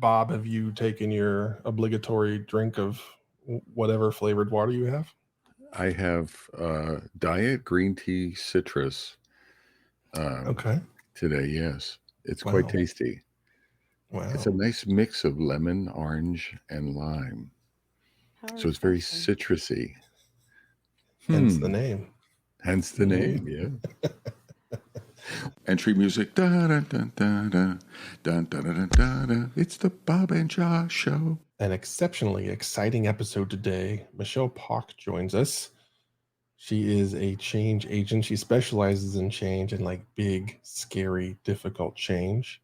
Bob, have you taken your obligatory drink of whatever flavored water you have? I have diet green tea citrus um, Okay. today. Yes, it's quite Wow. tasty. It's a Wow. nice mix of lemon, orange, and lime. How So it's very refreshing. citrusy. Hence the Hmm. name. Hence the Mhm. name. Yeah. Entry music. Da, da, da, da, da, da, da, da, da, da. It's the Bob and Josh show. An exceptionally exciting episode today. Michelle Pauk joins us. She is a change agent. She specializes in change and like big, scary, difficult change.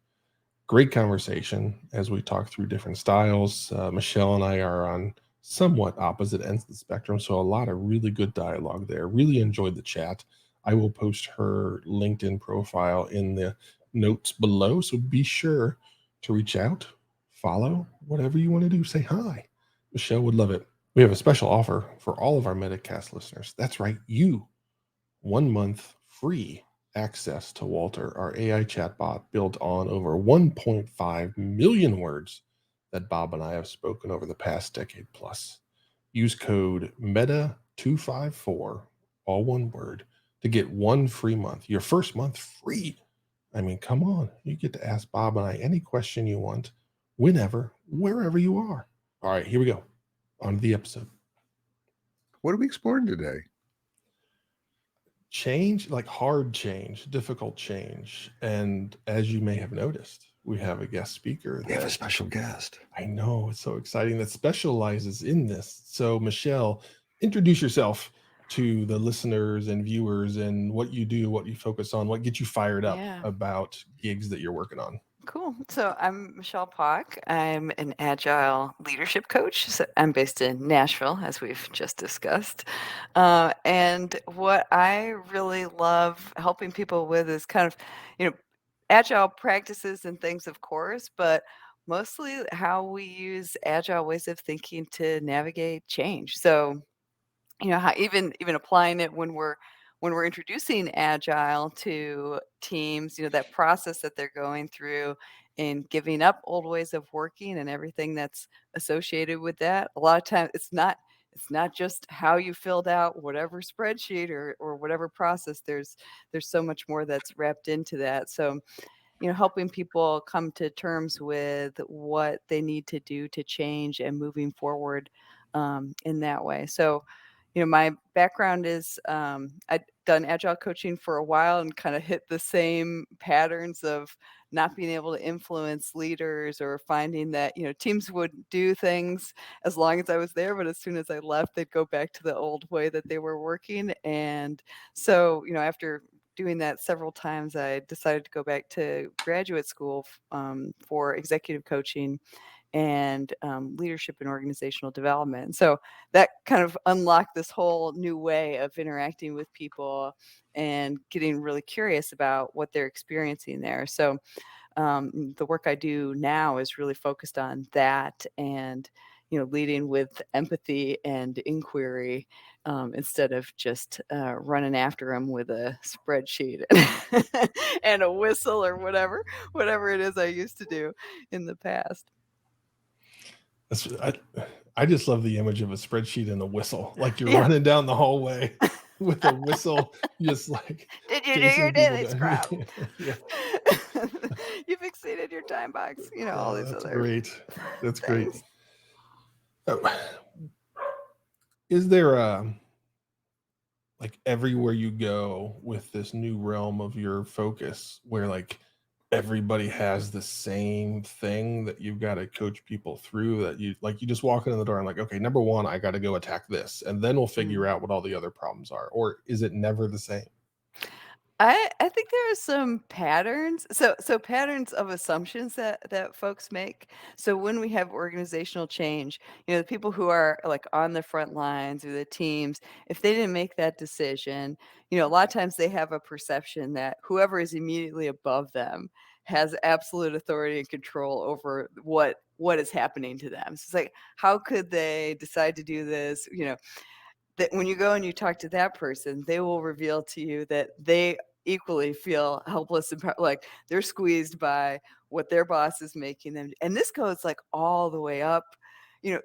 Great conversation as we talk through different styles. Michelle and I are on somewhat opposite ends of the spectrum, so a lot of really good dialogue there. Really enjoyed the chat. I will post her LinkedIn profile in the notes below, so be sure to reach out, follow, whatever you want to do. Say hi. Michelle would love it. We have a special offer for all of our Metacast listeners. That's right, you. 1 month free access to Walter, our AI chatbot built on over 1.5 million words that Bob and I have spoken over the past decade plus. Use code META254, all one word, to get 1 free month. Your first month free. I mean, come on. You get to ask Bob and I any question you want, whenever, wherever you are. All right, here we go. On to the episode. What are we exploring today? Change, like hard change, difficult change. And as you may have noticed, we have a guest speaker We have a that special guest. I know it's so exciting that specializes in this. So, Michelle, introduce yourself to the listeners and viewers and what you do, what you focus on, what gets you fired up Yeah. about gigs that you're working on. Cool. So I'm Michelle Pauk. I'm an agile leadership coach. So I'm based in Nashville, as we've just discussed. And what I really love helping people with is kind of, you know, agile practices and things, of course, but mostly how we use agile ways of thinking to navigate change. So how even applying it when we're introducing agile to teams, that process that they're going through and giving up old ways of working and everything that's associated with that. A lot of times it's not just how you filled out whatever spreadsheet or whatever process. There's so much more that's wrapped into that. So helping people come to terms with what they need to do to change and moving forward in that way. So, my background is I'd done agile coaching for a while and kind of hit the same patterns of not being able to influence leaders or finding that, teams would do things as long as I was there, but as soon as I left, they'd go back to the old way that they were working. And so, after doing that several times, I decided to go back to graduate school for executive coaching and leadership and organizational development. So that kind of unlocked this whole new way of interacting with people and getting really curious about what they're experiencing there. So the work I do now is really focused on that and leading with empathy and inquiry instead of just running after them with a spreadsheet and a whistle or whatever it is I used to do in the past. That's, I just love the image of a spreadsheet and a whistle, like you're Yeah. running down the hallway with a whistle, just like Did you do your chasing people daily down. scrub? Yeah. You've exceeded your time box. All Oh, these that's other great. That's great. things. Oh, is there a, like everywhere you go with this new realm of your focus where like everybody has the same thing that you've got to coach people through, that you just walk in the door and like, okay, number one, I got to go attack this and then we'll figure out what all the other problems are? Or is it never the same? I think there are some patterns. So patterns of assumptions that folks make. So when we have organizational change, the people who are like on the front lines or the teams, if they didn't make that decision, a lot of times they have a perception that whoever is immediately above them has absolute authority and control over what is happening to them. So it's like, how could they decide to do this? That when you go and you talk to that person, they will reveal to you that they equally feel helpless and like they're squeezed by what their boss is making them. And this goes like all the way up,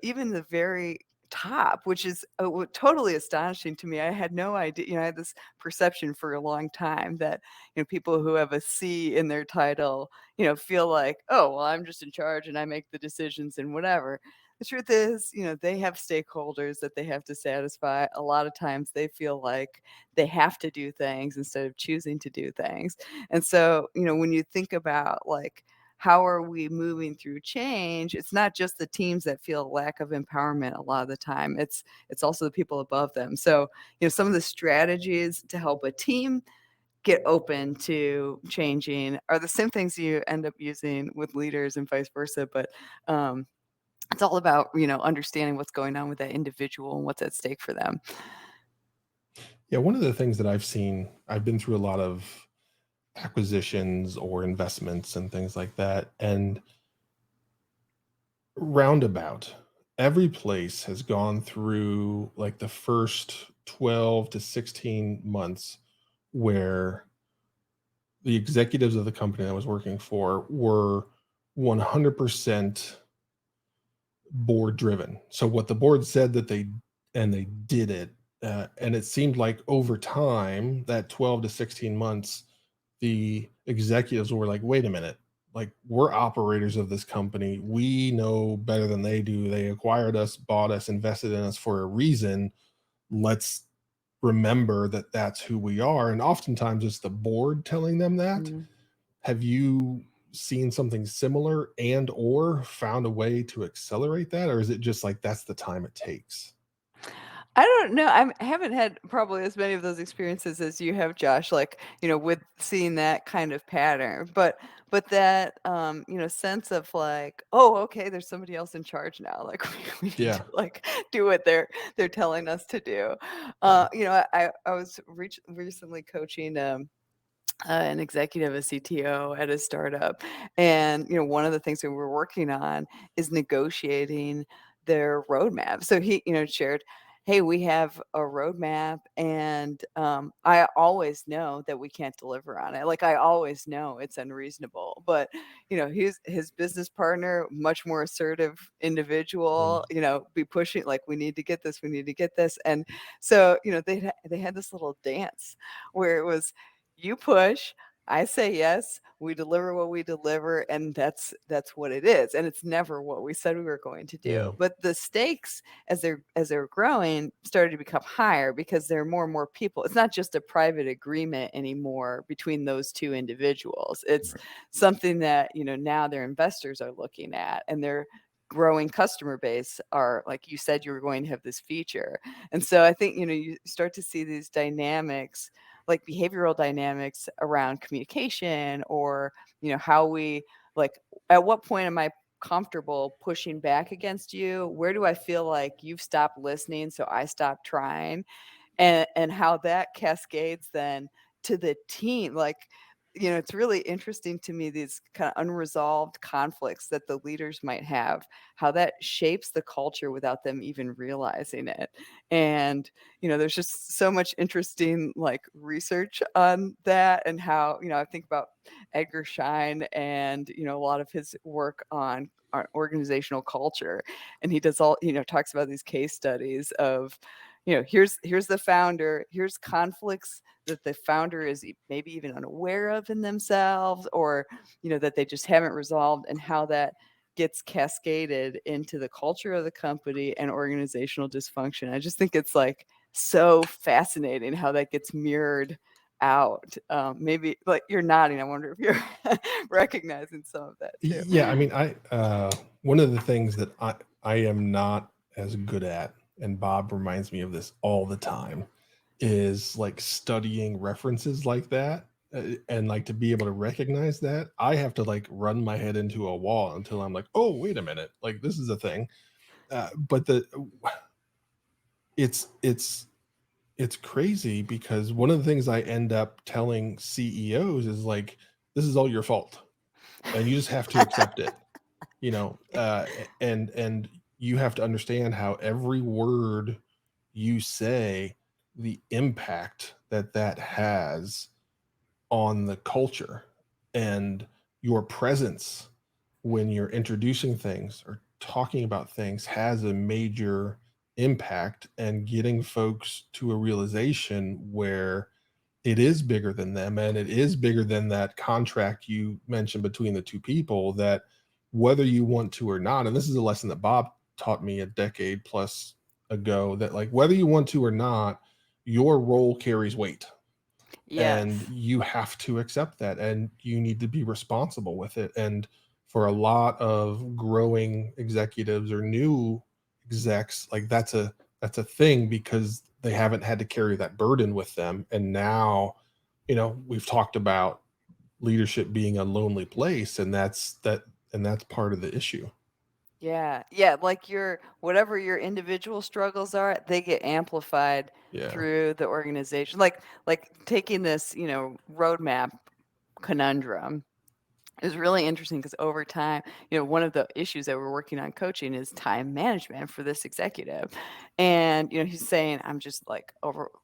even the very top, which is totally astonishing to me. I had no idea. I had this perception for a long time that people who have a C in their title, feel like, oh well, I'm just in charge and I make the decisions and whatever. The truth is, they have stakeholders that they have to satisfy. A lot of times they feel like they have to do things instead of choosing to do things. And so, when you think about like, how are we moving through change? It's not just the teams that feel a lack of empowerment a lot of the time. It's also the people above them. So, some of the strategies to help a team get open to changing are the same things you end up using with leaders and vice versa. But it's all about, understanding what's going on with that individual and what's at stake for them. Yeah, one of the things that I've been through a lot of acquisitions or investments and things like that. And roundabout, every place has gone through like the first 12 to 16 months where the executives of the company I was working for were 100% board driven. So what the board said that they did it. And it seemed like over time, that 12 to 16 months, the executives were like, wait a minute, like we're operators of this company. We know better than they do. They acquired us, bought us, invested in us for a reason. Let's remember that that's who we are. And oftentimes it's the board telling them that. Mhm. Have you seen something similar and or found a way to accelerate that? Or is it just like that's the time it takes? I don't know. I haven't had probably as many of those experiences as you have, Josh, like, with seeing that kind of pattern. But that sense of like, oh, okay, there's somebody else in charge now. Like we need to Yeah. like do what they're telling us to do. Yeah. I was recently coaching an executive, a CTO at a startup. And, one of the things that we're working on is negotiating their roadmap. So he, shared, hey, we have a roadmap and I always know that we can't deliver on it. Like I always know it's unreasonable. But, his business partner, much more assertive individual, Mm. be pushing like we need to get this, we need to get this. And so, they had this little dance where it was you push, I say yes, we deliver what we deliver, and that's what it is. And it's never what we said we were going to Yeah. do. But the stakes as they're growing started to become higher because there are more and more people. It's not just a private agreement anymore between those two individuals. It's Right. something that, now their investors are looking at and their growing customer base are like you said you were going to have this feature. And so I think, you start to see these dynamics like behavioral dynamics around communication or how we like at what point am I comfortable pushing back against you, where do I feel like you've stopped listening so I stopped trying, and how that cascades then to the team. Like, it's really interesting to me, these kind of unresolved conflicts that the leaders might have, how that shapes the culture without them even realizing it. And, there's just so much interesting like research on that and how, I think about Edgar Schein and, a lot of his work on organizational culture. And he does all, talks about these case studies of, here's the founder, here's conflicts that the founder is maybe even unaware of in themselves, or that they just haven't resolved, and how that gets cascaded into the culture of the company and organizational dysfunction. I just think it's like so fascinating how that gets mirrored out. Maybe like you're nodding, I wonder if you're recognizing some of that too. Yeah, I mean, I one of the things that I am not as good at, and Bob reminds me of this all the time, is like studying references like that, and like to be able to recognize that, I have to like run my head into a wall until I'm like, oh, wait a minute, like this is a thing. But it's it's crazy because one of the things I end up telling CEOs is like, this is all your fault, and you just have to accept it, and you have to understand how every word you say, the impact that that has on the culture, and your presence when you're introducing things or talking about things has a major impact, and getting folks to a realization where it is bigger than them, and it is bigger than that contract you mentioned between the two people, that whether you want to or not, and this is a lesson that Bob taught me a decade plus ago, that like whether you want to or not, your role carries weight, and Yes. you have to accept that, and you need to be responsible with it. And for a lot of growing executives or new execs, like that's a thing, because they haven't had to carry that burden with them. And now, we've talked about leadership being a lonely place, and that's part of the issue. Yeah. Yeah, like your whatever your individual struggles are, they get amplified Yeah. through the organization. Like taking this, roadmap conundrum is really interesting because over time, one of the issues that we're working on coaching is time management for this executive. And, he's saying, I'm just like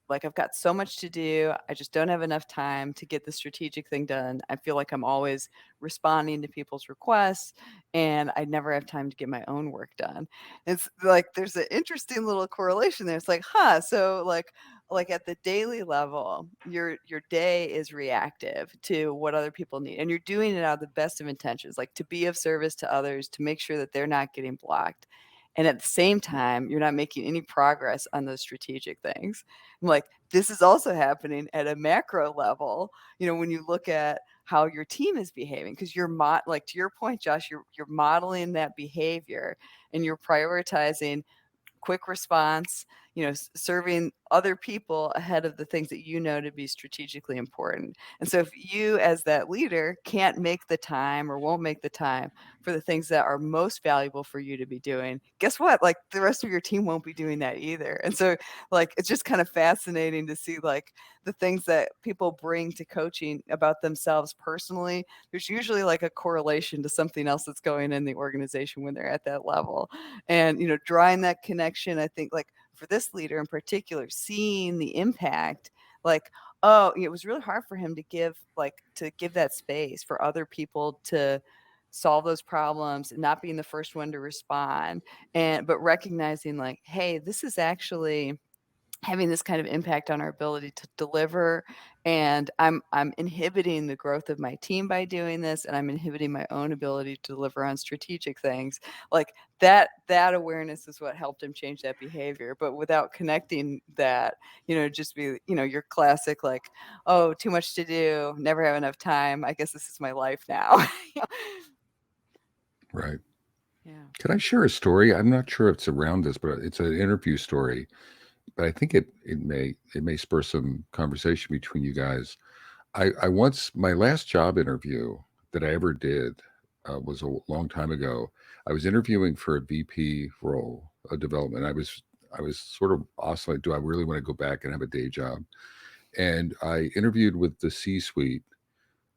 like I've got so much to do. I just don't have enough time to get the strategic thing done. I feel like I'm always responding to people's requests and I never have time to get my own work done. It's like there's an interesting little correlation there. It's like, so like at the daily level, your day is reactive to what other people need, and you're doing it out of the best of intentions, like to be of service to others, to make sure that they're not getting blocked. And at the same time, you're not making any progress on those strategic things. I'm like, this is also happening at a macro level, when you look at how your team is behaving, because you're like to your point, Josh, you're modeling that behavior and you're prioritizing quick response, serving other people ahead of the things that to be strategically important. And so if you as that leader can't make the time or won't make the time for the things that are most valuable for you to be doing, guess what? Like the rest of your team won't be doing that either. And so like it's just kind of fascinating to see like the things that people bring to coaching about themselves personally. There's usually like a correlation to something else that's going in the organization when they're at that level. And drawing that connection, I think like for this leader in particular, seeing the impact, like, oh, it was really hard for him to give that space for other people to solve those problems and not being the first one to respond, but recognizing like, hey, this is actually having this kind of impact on our ability to deliver, and I'm inhibiting the growth of my team by doing this, and I'm inhibiting my own ability to deliver on strategic things. Like that awareness is what helped him change that behavior. But without connecting that, just be, your classic like, oh, too much to do, never have enough time. I guess this is my life now. Right. Yeah. Can I share a story? I'm not sure if it's around this, but it's an interview story. But I think it may spur some conversation between you guys. I once, my last job interview that I ever did was a long time ago. I was interviewing for a VP role, a development. I was sort of oscillating. Do I really want to go back and have a day job? And I interviewed with the C-suite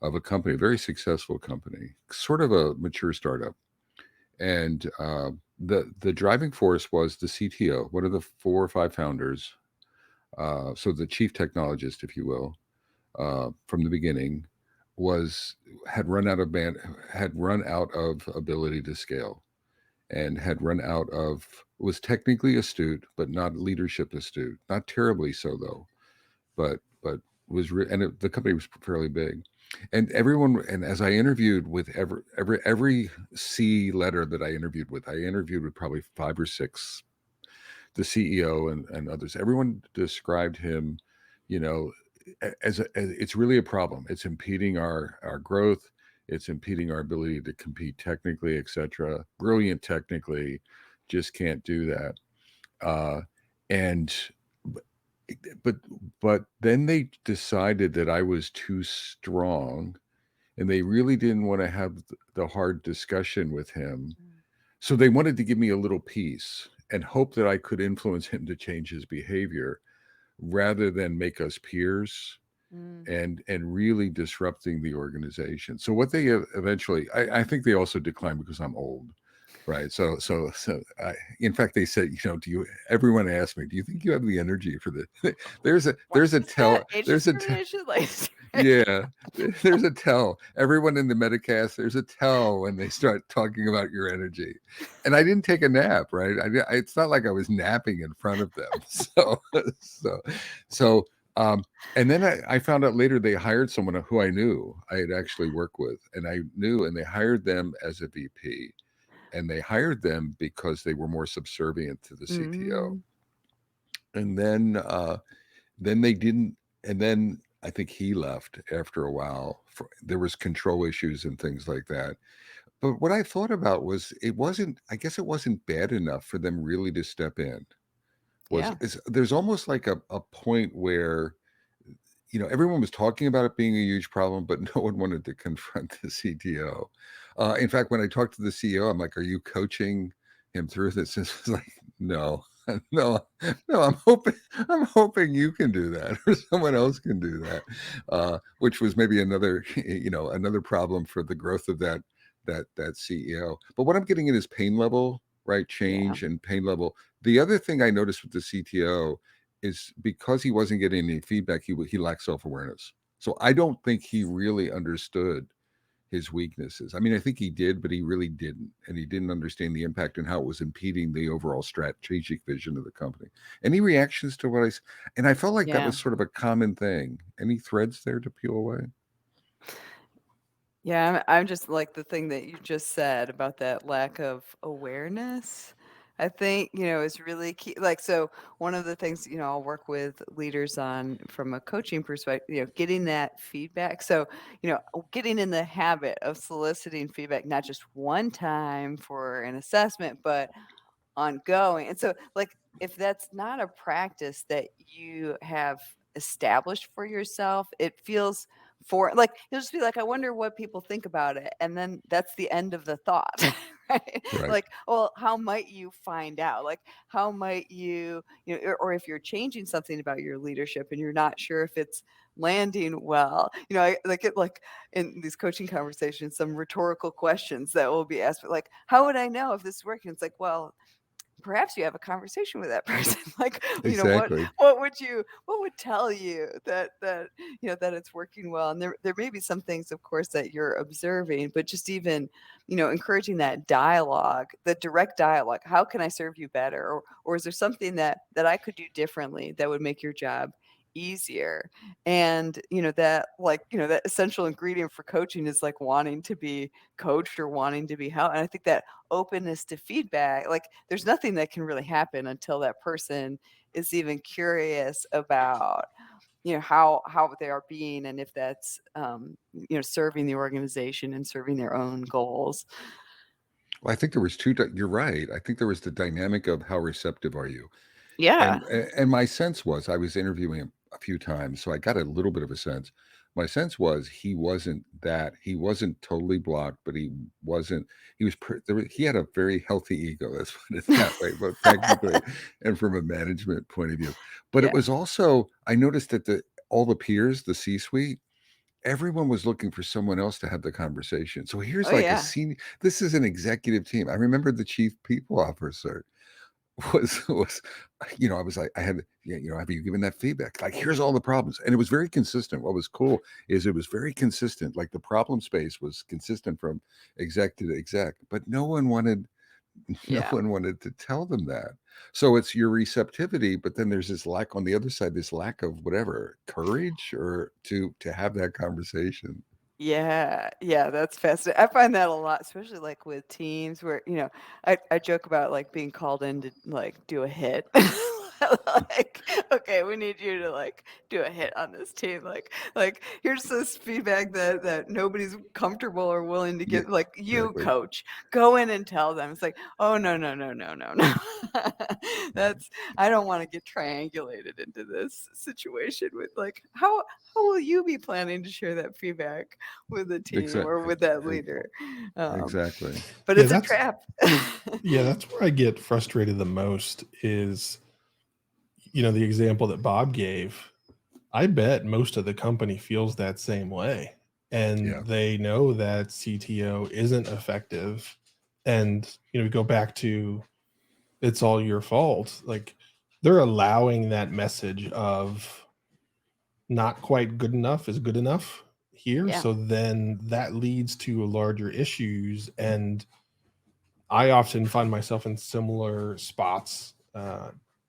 of a company, a very successful company, sort of a mature startup. And the driving force was the CTO, one of the 4 or 5 founders, so the chief technologist, if you will, from the beginning, was had run out of ability to scale, and had run out of was technically astute, but not leadership astute. Not terribly so though, but the company was fairly big, and everyone. And as I interviewed with every C letter that I interviewed with, probably 5 or 6, the CEO and others. Everyone described him, you know, as it's really a problem. It's impeding our growth. It's impeding our ability to compete technically, etc. Brilliant technically, just can't do that. Uh, and but but then they decided that I was too strong, and they really didn't want to have the hard discussion with him. So they wanted to give me a little piece and hope that I could influence him to change his behavior rather than make us peers Mm. and really disrupting the organization. So what they eventually, I think they also declined because I'm old, right? In fact, they said, do you? Everyone asked me, do you think you have the energy for this? there's a What there's a is that? tell Age there's a discrimination? Like, Yeah, there's a tell. Everyone in the Metacast, there's a tell when they start talking about your energy. And I didn't take a nap, right? It's not like I was napping in front of them. So, so, um, and then I found out later they hired someone who I knew I had actually worked with, and they hired them as a VP, and they hired them because they were more subservient to the CTO. Mm, And then they didn't, and then I think he left after a while. There was control issues and things like that. But what I thought about was I guess it wasn't bad enough for them really to step in. yeah. There's almost like a point where, everyone was talking about it being a huge problem, but no one wanted to confront the CTO. In fact, when I talked to the CEO, I'm like, "Are you coaching him through this?" It's like, "No, no, no. I'm hoping you can do that, or someone else can do that," which was maybe another, another problem for the growth of that CEO. But what I'm getting at is pain level, right? Yeah. Change and pain level. The other thing I noticed with the CTO is because he wasn't getting any feedback, he lacked self-awareness. So I don't think he really understood his weaknesses. I mean, I think he did, but he really didn't. And he didn't understand the impact and how it was impeding the overall strategic vision of the company. Any reactions to and I felt like that Yeah. was sort of a common thing. Any threads there to peel away? Yeah, I'm just like the thing that you just said about that lack of awareness. I think, is really key. Like, so one of the things, I'll work with leaders on from a coaching perspective, getting that feedback. So, getting in the habit of soliciting feedback, not just one time for an assessment, but ongoing. And so, like, if that's not a practice that you have established for yourself, it feels like you'll just be like, I wonder what people think about it. And then that's the end of the thought. Right? Right. Like, well, how might you find out? Like, how might you, or if you're changing something about your leadership and you're not sure if it's landing well, I get like in these coaching conversations, some rhetorical questions that will be asked, like, how would I know if this is working? It's like, well, perhaps you have a conversation with that person. Like, Exactly. what would tell you that that it's working well? And there may be some things, of course, that you're observing, but just even, encouraging that dialogue, the direct dialogue. How can I serve you better? Or is there something that I could do differently that would make your job easier? And that, like, that essential ingredient for coaching is like wanting to be coached or wanting to be helped. And I think that openness to feedback, like, there's nothing that can really happen until that person is even curious about how they are being, and if that's serving the organization and serving their own goals. Well, I think there was you're right. I think there was the dynamic of how receptive are you? Yeah. And my sense was I was interviewing him a few times, so I got a little bit of a sense. My sense was he wasn't totally blocked, but he had a very healthy ego. Let's put it that way, both technically and from a management point of view. But it Yeah. was also I noticed that all the peers, the C-suite, everyone was looking for someone else to have the conversation. So here's Oh like yeah. this is an executive team. I remember the chief people officer was I was like, I had, have you given that feedback? Like, here's all the problems. And it was very consistent. What was cool is it was very consistent. Like the problem space was consistent from exec to exec, but no one wanted no Yeah. one wanted to tell them that. So it's your receptivity, but then there's this lack on the other side, this lack of whatever courage or to have that conversation. Yeah, yeah, that's fascinating. I find that a lot, especially like with teams where, I joke about like being called in to like do a hit. Like, okay, we need you to like do a hit on this team. Like here's this feedback that nobody's comfortable or willing to Yeah, give. Like, you exactly. coach, go in and tell them. It's like, oh no, no, no, no, no, no. That's I don't want to get triangulated into this situation with like how will you be planning to share that feedback with the team or Exactly. with that leader? Um, Exactly. but Yeah, it's a that's trap. yeah, that's where I get frustrated the most is, the example that Bob gave. I bet most of the company feels that same way. Yeah. And they know that CTO isn't effective. And, go back to it's all your fault. Like, they're allowing that message of not quite good enough is good enough here. Yeah. So then that leads to larger issues. And I often find myself in similar spots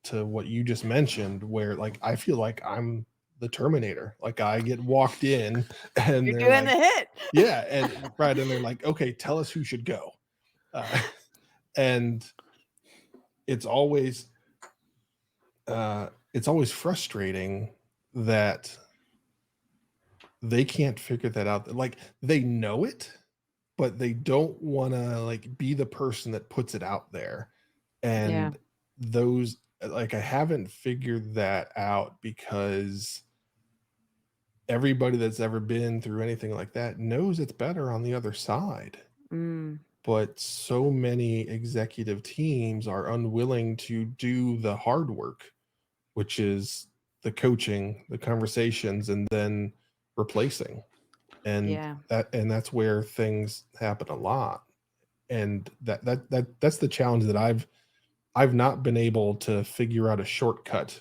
to what you just mentioned, where like I feel like I'm the Terminator. Like I get walked in and You're they're doing the like, hit. yeah, and right, and they're like, okay, tell us who should go. Uh, and it's always frustrating that they can't figure that out. Like they know it, but they don't want to like be the person that puts it out there. Yeah. And those, like, I haven't figured that out because everybody that's ever been through anything like that knows it's better on the other side. Mm, But so many executive teams are unwilling to do the hard work, which is the coaching, the conversations, and then replacing. And yeah. that's where things happen a lot. And that's the challenge that I've not been able to figure out a shortcut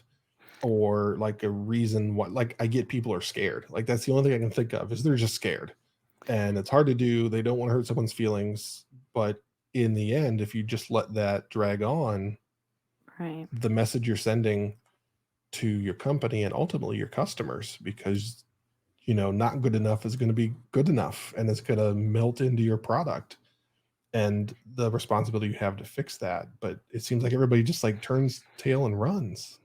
or like a reason what, like, I get people are scared. Like that's the only thing I can think of is they're just scared. And it's hard to do. They don't want to hurt someone's feelings, but in the end, if you just let that drag on, Right. the message you're sending to your company and ultimately your customers, because not good enough is going to be good enough and it's going to melt into your product and the responsibility you have to fix that. But it seems like everybody just like turns tail and runs.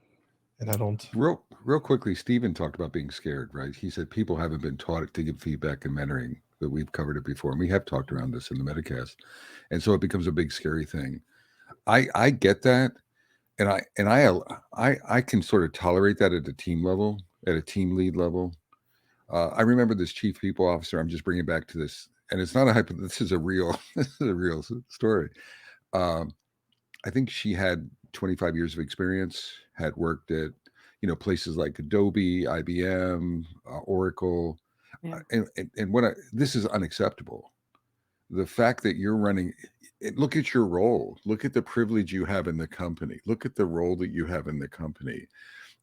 And I don't. Real quickly, Stephen talked about being scared, right? He said people haven't been taught to give feedback and mentoring. That we've covered it before, and we have talked around this in the Metacast, and so it becomes a big scary thing. I get that, and I can sort of tolerate that at a team level, at a team lead level. I remember this chief people officer. I'm just bringing back to this, and it's not a hypo. This is a real this is a real story. Um, I think she had 25 years of experience, had worked at, places like Adobe, IBM, Oracle, Yeah. and this is unacceptable. The fact that you're running, look at your role, look at the privilege you have in the company, look at the role that you have in the company,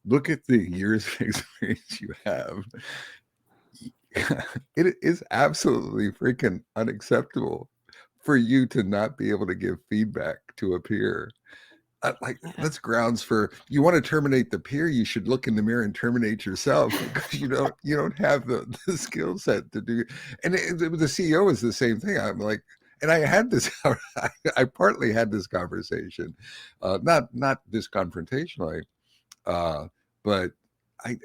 look at the years of experience you have. It is absolutely freaking unacceptable for you to not be able to give feedback to a peer. Yeah. That's grounds for, you want to terminate the peer, you should look in the mirror and terminate yourself because you don't have the skill set to do. And the CEO is the same thing. I'm like, and I had this, I partly had this conversation, not this confrontationally, but I,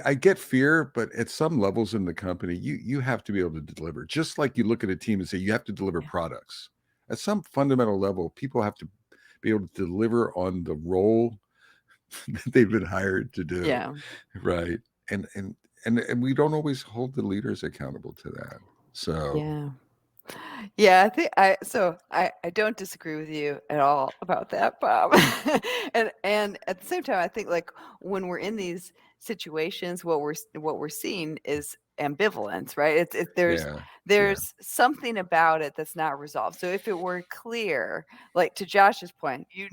I get fear, but at some levels in the company, you have to be able to deliver. Just like you look at a team and say you have to deliver Yeah. products. At some fundamental level, people have to be able to deliver on the role that they've been hired to do, Yeah. right? And we don't always hold the leaders accountable to that. So Yeah. Yeah, I don't disagree with you at all about that, Bob. And at the same time, I think like when we're in these situations, what we're seeing is ambivalence, right? It's yeah, yeah, there's something about it that's not resolved. So if it were clear, like to Josh's point, you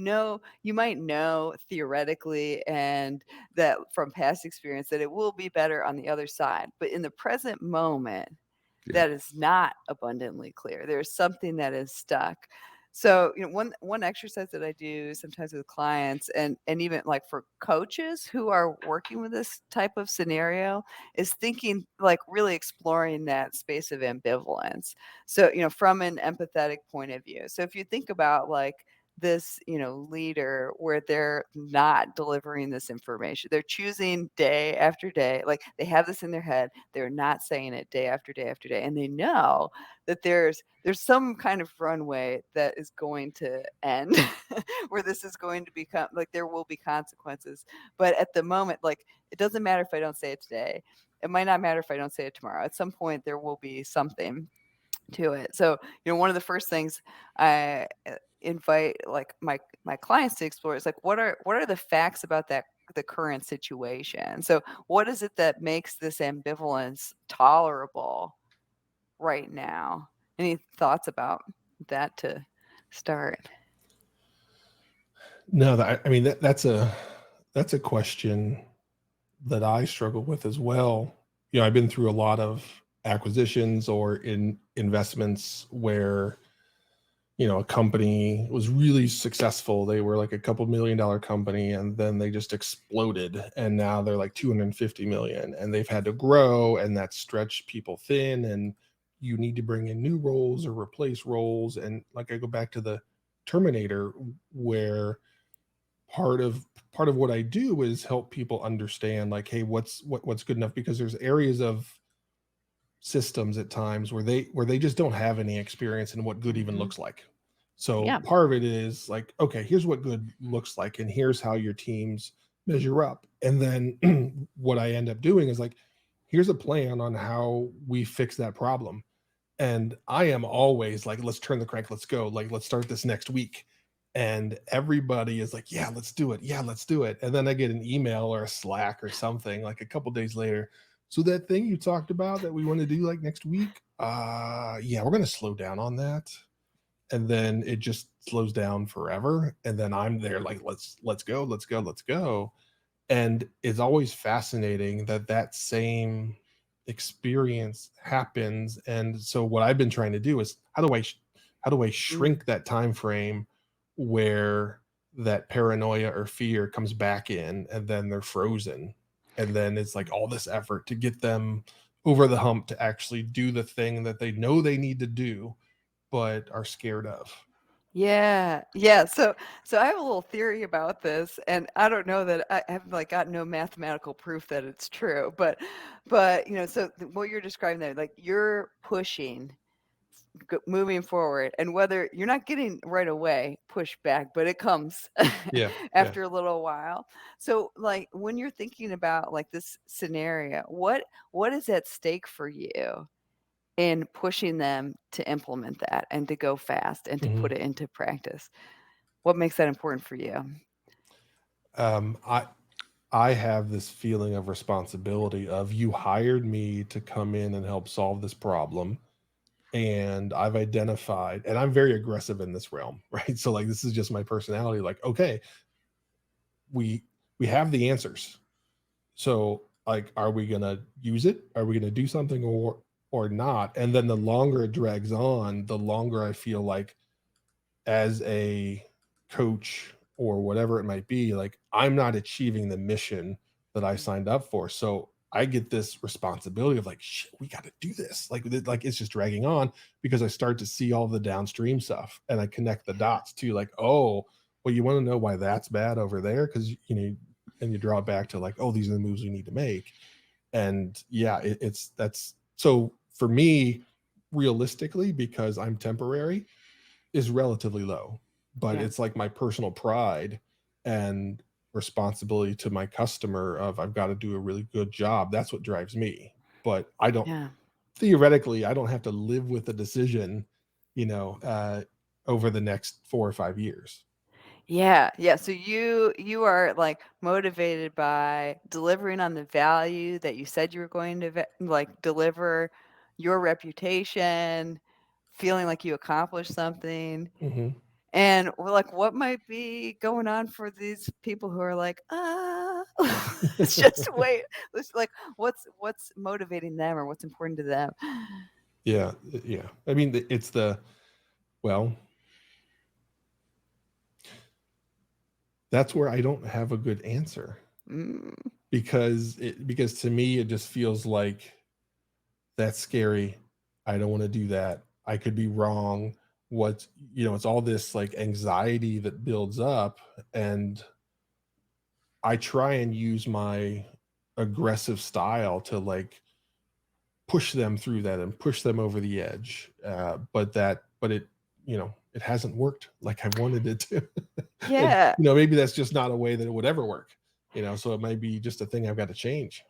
might know theoretically and that from past experience that it will be better on the other side, but in the present moment yeah. that is not abundantly clear. There's something that is stuck. So, one exercise that I do sometimes with clients and even like for coaches who are working with this type of scenario is thinking like really exploring that space of ambivalence. So, from an empathetic point of view. So if you think about like this, leader where they're not delivering this information. They're choosing day after day. Like they have this in their head. They're not saying it day after day after day. And they know that there's some kind of runway that is going to end where this is going to become like there will be consequences. But at the moment, like it doesn't matter if I don't say it today. It might not matter if I don't say it tomorrow. At some point there will be something to it. So, one of the first things I invite like my clients to explore is like what are the facts about the current situation. So what is it that makes this ambivalence tolerable right now? Any thoughts about that to start? No, I mean that's a question that I struggle with as well. I've been through a lot of acquisitions or in investments where a company was really successful. They were like a couple $1 million company, and then they just exploded, and now they're like 250 million, and they've had to grow, and that stretched people thin, and you need to bring in new roles or replace roles. And like, I go back to the Terminator, where part of what I do is help people understand, like, hey, what's good enough, because there's areas of systems at times where they just don't have any experience in what good even looks like. So Yeah. part of it is like, okay, here's what good looks like, and here's how your teams measure up. And then what I end up doing is like, here's a plan on how we fix that problem. And I am always like, let's turn the crank, let's go, like, let's start this next week. And everybody is like, yeah, let's do it, yeah, let's do it. And then I get an email or a Slack or something like a couple days later, so that thing you talked about that we want to do like next week, yeah, we're going to slow down on that. And then it just slows down forever, and then I'm there like, let's go, let's go, let's go. And it's always fascinating that that same experience happens. And so what I've been trying to do is, how do I shrink that time frame where that paranoia or fear comes back in, and then they're frozen, and then it's like all this effort to get them over the hump to actually do the thing that they know they need to do but are scared of. Yeah, yeah. So I have a little theory about this, and I don't know that I have like got no mathematical proof that it's true, but so what you're describing there, like you're pushing, moving forward, and whether you're not getting right away pushback, but it comes Yeah, yeah. after a little while. So like when you're thinking about like this scenario, what is at stake for you in pushing them to implement that and to go fast and to Mhm. put it into practice? What makes that important for you? um, I I have this feeling of responsibility of, you hired me to come in and help solve this problem, and I've identified, and I'm very aggressive in this realm, right? So like, this is just my personality, like, okay, we we have the answers. So like, are we going to use it? Are we going to do something, or not? And then the longer it drags on, the longer I feel like, as a coach or whatever it might be, like, I'm not achieving the mission that I signed up for. So I get this responsibility of like, shit, we got to do this. Like it's just dragging on, because I start to see all the downstream stuff, and I connect the dots to like, oh, well, you want to know why that's bad over there? Because and you draw it back to like, oh, these are the moves we need to make. And yeah, it's that's so for me, realistically, because I'm temporary, is relatively low, but Yeah. it's like my personal pride and responsibility to my customer of, I've got to do a really good job. That's what drives me. But I don't, Yeah. theoretically, I don't have to live with the decision, you know, uh, over the next 4 or 5 years. Yeah, yeah. So you are like motivated by delivering on the value that you said you were going to like deliver, your reputation, feeling like you accomplished something. Hmm. And we're like, what might be going on for these people who are like, let's just wait. Let's like, what's motivating them, or what's important to them? Yeah, yeah. I mean, it's the, well, that's where I don't have a good answer, Mm, because to me it just feels like, that's scary. I don't want to do that. I could be wrong. What, it's all this like anxiety that builds up. And I try and use my aggressive style to like push them through that and push them over the edge. But it hasn't worked like I wanted it to. And, yeah. maybe that's just not a way that it would ever work. So it might be just a thing I've got to change.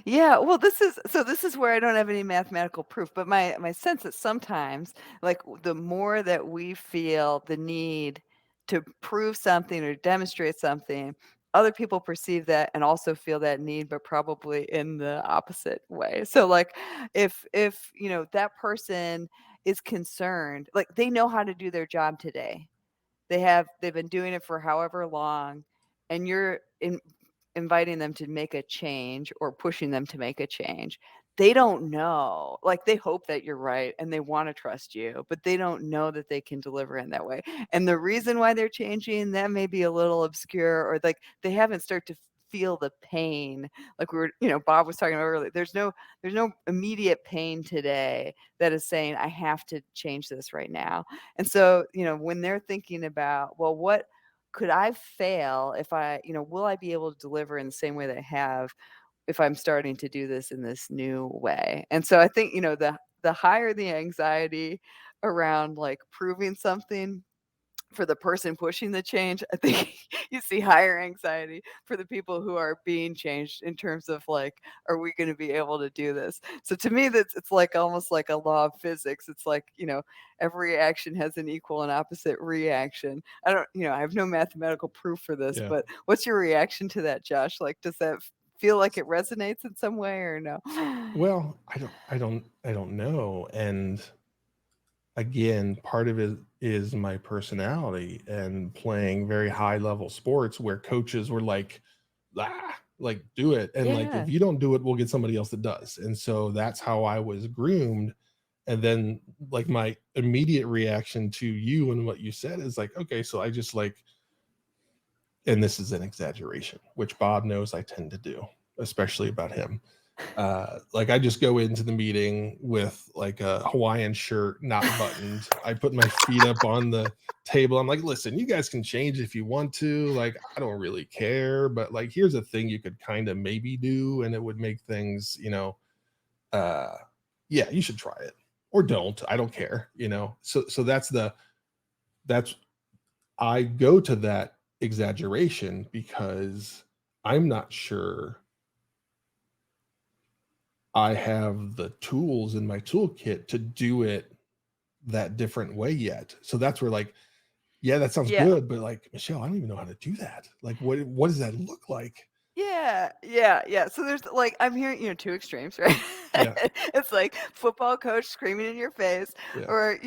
Yeah, well, this is where I don't have any mathematical proof, but my sense that sometimes, like, the more that we feel the need to prove something or demonstrate something, other people perceive that and also feel that need, but probably in the opposite way. So, like, if that person is concerned, like, they know how to do their job today. They've been doing it for however long, and you're inviting them to make a change or pushing them to make a change, they don't know. Like, they hope that you're right and they want to trust you, but they don't know that they can deliver in that way. And the reason why they're changing, that may be a little obscure, or like they haven't started to feel the pain. Like Bob was talking about earlier. There's no immediate pain today that is saying I have to change this right now. And so, when they're thinking about, well, what could I fail if will I be able to deliver in the same way that I have if I'm starting to do this in this new way? And so I think, the higher the anxiety around like proving something for the person pushing the change, I think you see higher anxiety for the people who are being changed in terms of like, are we going to be able to do this? So to me, it's like almost like a law of physics. It's like, every action has an equal and opposite reaction. I have no mathematical proof for this, Yeah. but what's your reaction to that, Josh? Like, does that feel like it resonates in some way or no? Well, I don't know. And again, part of it is my personality and playing very high level sports where coaches were like, like do it. And like, Yeah. if you don't do it, we'll get somebody else that does. And so that's how I was groomed. And then like my immediate reaction to you and what you said is like, okay, so I just like, and this is an exaggeration, which Bob knows I tend to do, especially about him. Like I just go into the meeting with like a Hawaiian shirt, not buttoned. I put my feet up on the table. I'm like, listen, you guys can change if you want to. Like, I don't really care, but like, here's a thing you could kind of maybe do, and it would make things, yeah, you should try it or don't. I don't care, So that's I go to that exaggeration because I'm not sure I have the tools in my toolkit to do it that different way yet. So that's where like, yeah, that sounds Yeah. good, but like, Michelle, I don't even know how to do that. Like, what does that look like? Yeah. So there's like, I'm hearing, two extremes, right? Yeah, It's like football coach screaming in your face, yeah, or,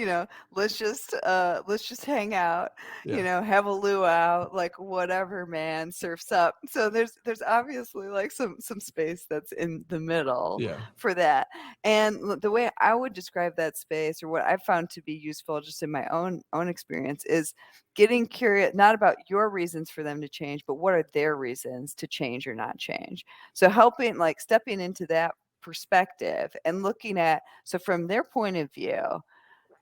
let's just hang out, yeah, have a luau, like whatever, man, surfs up. So there's obviously like some space that's in the middle yeah. for that. And the way I would describe that space, or what I've found to be useful just in my own experience, is getting curious, not about your reasons for them to change, but what are their reasons to change or not change. So helping, like stepping into that perspective and looking at, so from their point of view,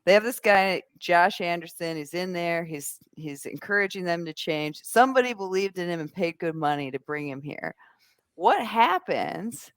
they have this guy, Josh Anderson. He's in there. He's encouraging them to change. Somebody believed in him and paid good money to bring him here. What happens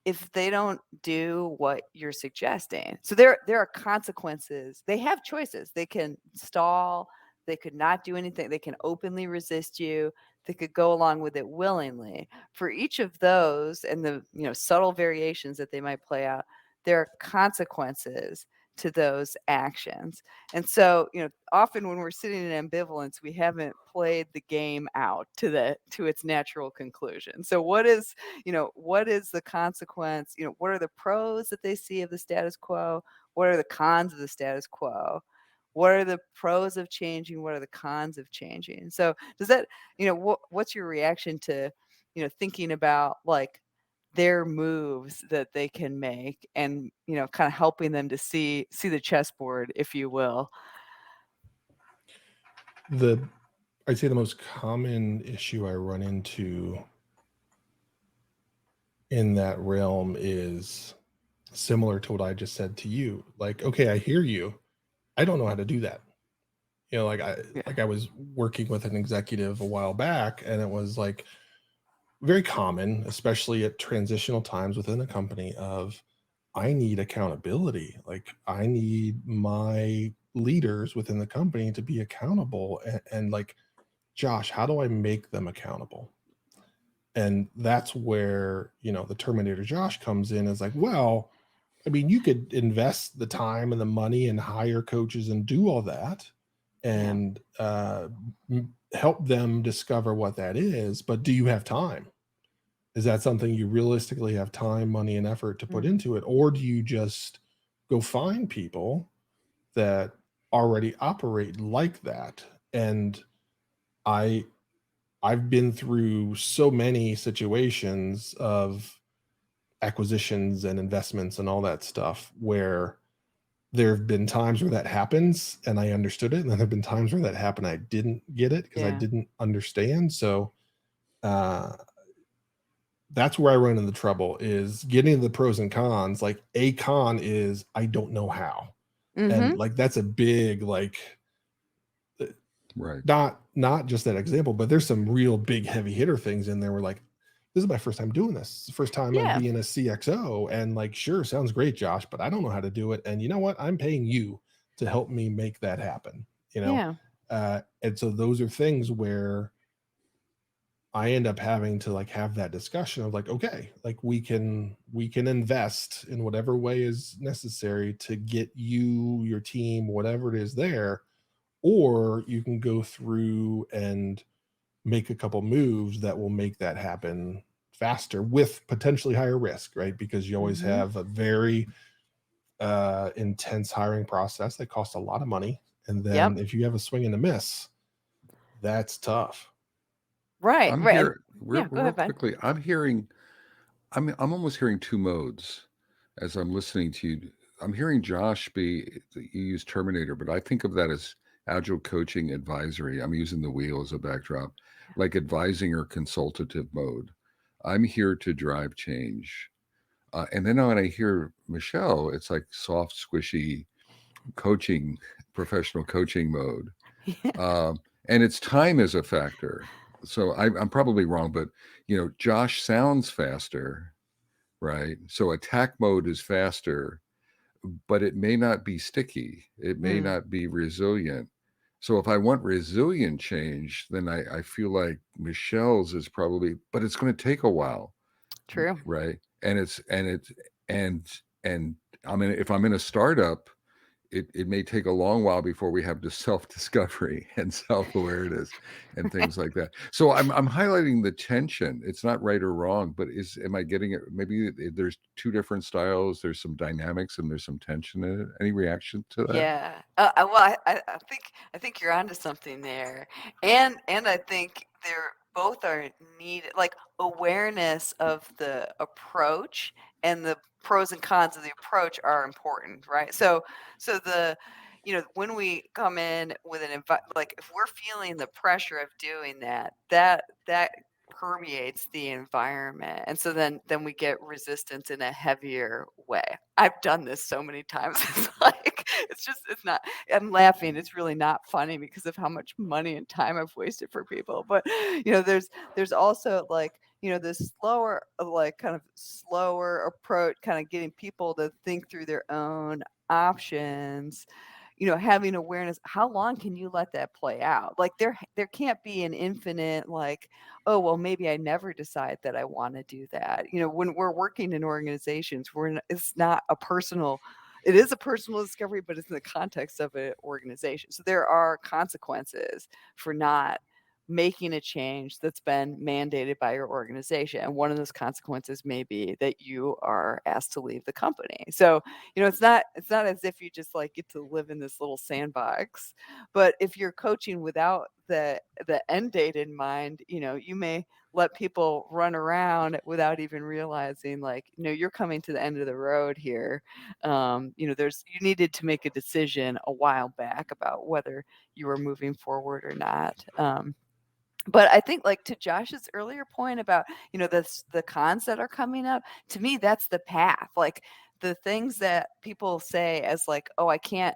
if they don't do what you're suggesting? So there are consequences. They have choices. They can stall, they could not do anything, they can openly resist you, they could go along with it willingly. For each of those and the, subtle variations that they might play out, there are consequences to those actions. And so, often when we're sitting in ambivalence, we haven't played the game out to its natural conclusion. So what is the consequence? What are the pros that they see of the status quo? What are the cons of the status quo? What are the pros of changing? What are the cons of changing? So does that, what's your reaction to, thinking about like their moves that they can make, and kind of helping them to see the chessboard, if you will? I'd say the most common issue I run into in that realm is similar to what I just said to you. Like, okay, I hear you. I don't know how to do that. Like Yeah. I was working with an executive a while back, and it was like very common, especially at transitional times within a company, of I need accountability. Like I need my leaders within the company to be accountable, and like, Josh, how do I make them accountable? And that's where, the Terminator Josh comes in, is like, well, I mean, you could invest the time and the money and hire coaches and do all that Yeah. and help them discover what that is. But do you have time? Is that something you realistically have time, money, and effort to put Mhm. into it? Or do you just go find people that already operate like that? And I I've been through so many situations of acquisitions and investments and all that stuff where there have been times where that happens and I understood it, and then there have been times where that happened I didn't get it because I didn't understand. So that's where I run into trouble, is getting into the pros and cons. Like, a con is I don't know how. And like, that's a big, like, Right. not just that example, but there's some real big heavy hitter things in there where, like, this is my first time doing this. It's the first time I'm being a CXO, and like, sure, sounds great, Josh, but I don't know how to do it. And you know what? I'm paying you to help me make that happen, you know? And so those are things where I end up having to like have that discussion of like, okay, like we can invest in whatever way is necessary to get you, your team, whatever it is there, or you can go through and make a couple moves that will make that happen faster with potentially higher risk, right? Because you always have a very intense hiring process that costs a lot of money. And then if you have a swing and a miss, that's tough. Right. I'm Right. here Go real ahead, Ben. quickly. I'm almost hearing two modes as I'm listening to you. I'm hearing Josh you use Terminator, but I think of that as agile coaching advisory. I'm using the wheel as a backdrop, like advising or consultative mode. I'm here to drive change. And then when I hear Michelle, it's like soft, squishy coaching, professional coaching mode. And it's time is a factor. So I'm probably wrong, but Josh sounds faster, right? So attack mode is faster, but it may not be sticky. It may not be resilient. So if I want resilient change, then I feel like Michelle's is probably, but it's going to take a while. True. Right. And I mean, if I'm in a startup, it may take a long while before we have the self-discovery and self-awareness and things like that. So I'm highlighting the tension. It's not right or wrong, but am I getting it? Maybe there's two different styles. There's some dynamics and there's some tension in it. Any reaction to that? Yeah. Well, I think you're onto something there, and I think they're both are needed. Like, awareness of the approach and the pros and cons of the approach are important, right? So the when we come in with like, if we're feeling the pressure of doing that permeates the environment, and so then we get resistance in a heavier way. I've done this so many times. It's like, it's not, I'm laughing, it's really not funny because of how much money and time I've wasted for people. But there's also, like, this slower, like, kind of slower approach, kind of getting people to think through their own options, having awareness. How long can you let that play out? Like, there can't be an infinite, like, oh, well, maybe I never decide that I want to do that. When we're working in organizations, it's not a personal, it is a personal discovery, but it's in the context of an organization. So there are consequences for not making a change that's been mandated by your organization. And one of those consequences may be that you are asked to leave the company. So, it's not as if you just, like, get to live in this little sandbox. But if you're coaching without the end date in mind, you may let people run around without even realizing, like, you're coming to the end of the road here. You needed to make a decision a while back about whether you were moving forward or not. But I think, like, to Josh's earlier point about, the cons that are coming up, to me, that's the path. Like, the things that people say as, like, oh, I can't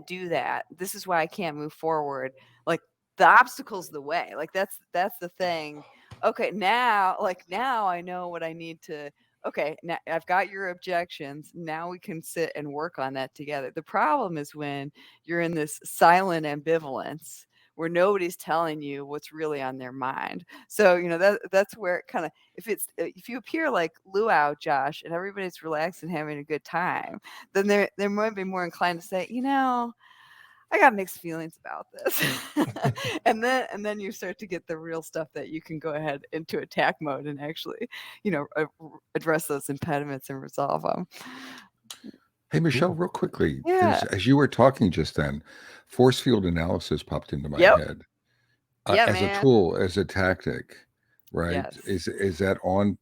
do that. This is why I can't move forward. Like, the obstacle's the way. Like, that's the thing. Okay, now I know what I need to. Okay, now I've got your objections. Now we can sit and work on that together. The problem is when you're in this silent ambivalence where nobody's telling you what's really on their mind. So, that's where it kind of, if you appear like luau, Josh, and everybody's relaxed and having a good time, then they might be more inclined to say, I got mixed feelings about this. and then you start to get the real stuff that you can go ahead into attack mode and actually, address those impediments and resolve them. Hey, Michelle, real quickly, Yeah. as you were talking just then, force field analysis popped into my Yep. head. Yeah, as a man. tool, as a tactic, right? Yes. Is that on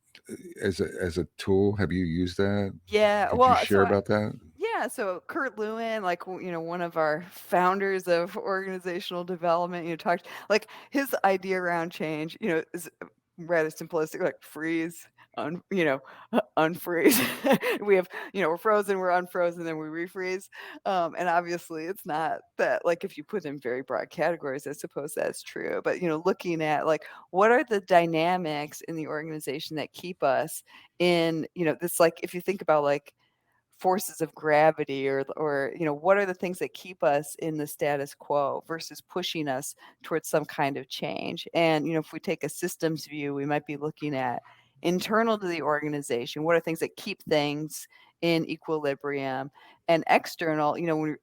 as a tool? Have you used that? Yeah. Could you Well, share about that? yeah, so Kurt Lewin, like one of our founders of organizational development, talked like his idea around change, is rather simplistic, like freeze, unfreeze. We have, we're frozen, we're unfrozen, then we refreeze. And obviously, it's not that. Like if you put in very broad categories, I suppose that's true. But looking at like what are the dynamics in the organization that keep us in, this, like if you think about like forces of gravity or what are the things that keep us in the status quo versus pushing us towards some kind of change. And if we take a systems view, we might be looking at internal to the organization, what are things that keep things in equilibrium, and external, when